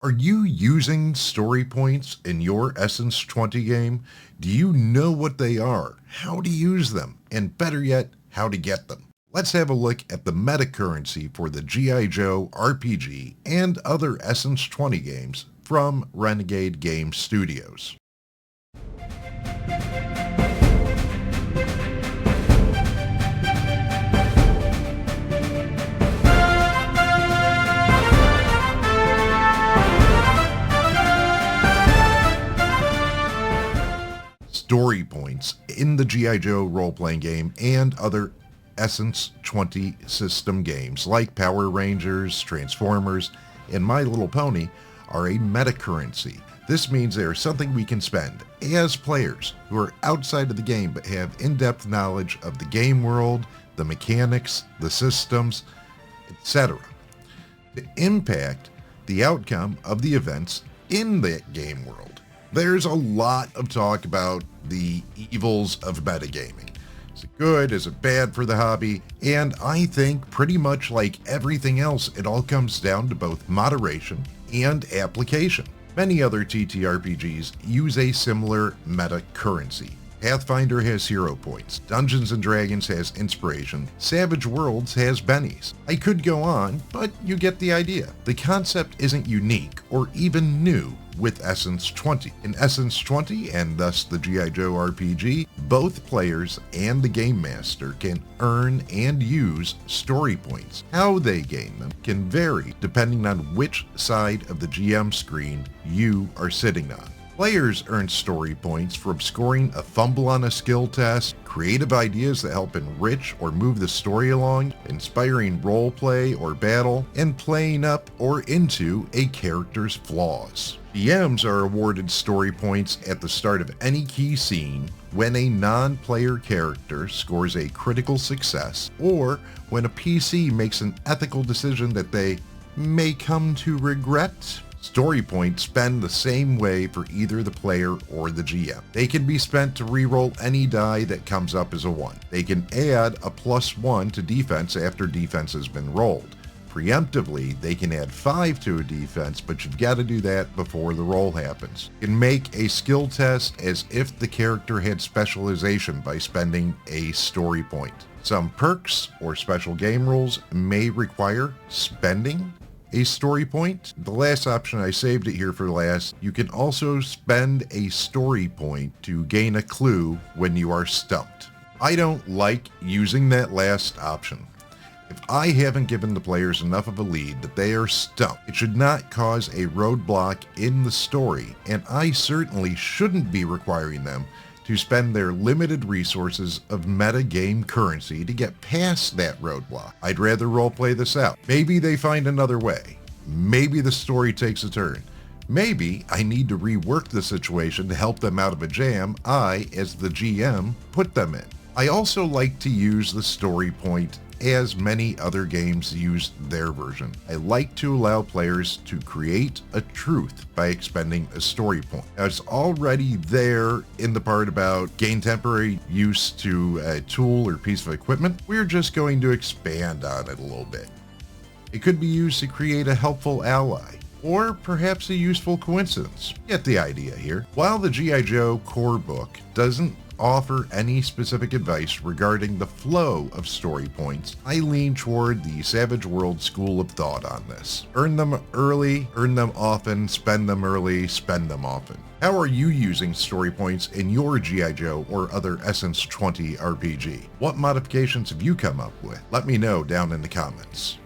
Are you using story points in your Essence 20 game? Do you know what they are, how to use them, and better yet, how to get them? Let's have a look at the meta currency for the G.I. Joe RPG and other Essence 20 games from Renegade Games Studios. Story points in the G.I. Joe role-playing game and other Essence 20 system games like Power Rangers, Transformers, and My Little Pony are a meta currency. This means they are something we can spend as players who are outside of the game but have in-depth knowledge of the game world, the mechanics, the systems, etc. to impact the outcome of the events in that game world. There's a lot of talk about the evils of metagaming. Is it good? Is it bad for the hobby? And I think pretty much like everything else, it all comes down to both moderation and application. Many other TTRPGs use a similar meta currency. Pathfinder has hero points, Dungeons and Dragons has inspiration, Savage Worlds has bennies. I could go on, but you get the idea. The concept isn't unique or even new with Essence 20. In Essence 20, and thus the G.I. Joe RPG, both players and the game master can earn and use story points. How they gain them can vary depending on which side of the GM screen you are sitting on. Players earn story points from scoring a fumble on a skill test, creative ideas that help enrich or move the story along, inspiring roleplay or battle, and playing up or into a character's flaws. GMs are awarded story points at the start of any key scene when a non-player character scores a critical success, or when a PC makes an ethical decision that they may come to regret. Story points spend the same way for either the player or the GM. They can be spent to reroll any die that comes up as a 1. They can add a +1 to defense after defense has been rolled. Preemptively, they can add 5 to a defense, but you've got to do that before the roll happens. You can make a skill test as if the character had specialization by spending a story point. Some perks or special game rules may require spending a story point. The last option, I saved it here for last. You can also spend a story point to gain a clue when you are stumped. I don't like using that last option. If I haven't given the players enough of a lead that they are stumped, it should not cause a roadblock in the story, and I certainly shouldn't be requiring them to spend their limited resources of metagame currency to get past that roadblock. I'd rather roleplay this out. Maybe they find another way. Maybe the story takes a turn. Maybe I need to rework the situation to help them out of a jam I, as the GM, put them in. I also like to use the story point as many other games use their version. I like to allow players to create a truth by expending a story point. Now, it's already there in the part about gain temporary use to a tool or piece of equipment. We're just going to expand on it a little bit. It could be used to create a helpful ally, or perhaps a useful coincidence. Get the idea here. While the G.I. Joe core book doesn't offer any specific advice regarding the flow of story points, I lean toward the Savage World school of thought on this. Earn them early, earn them often, spend them early, spend them often. How are you using story points in your G.I. Joe or other Essence 20 RPG? What modifications have you come up with? Let me know down in the comments.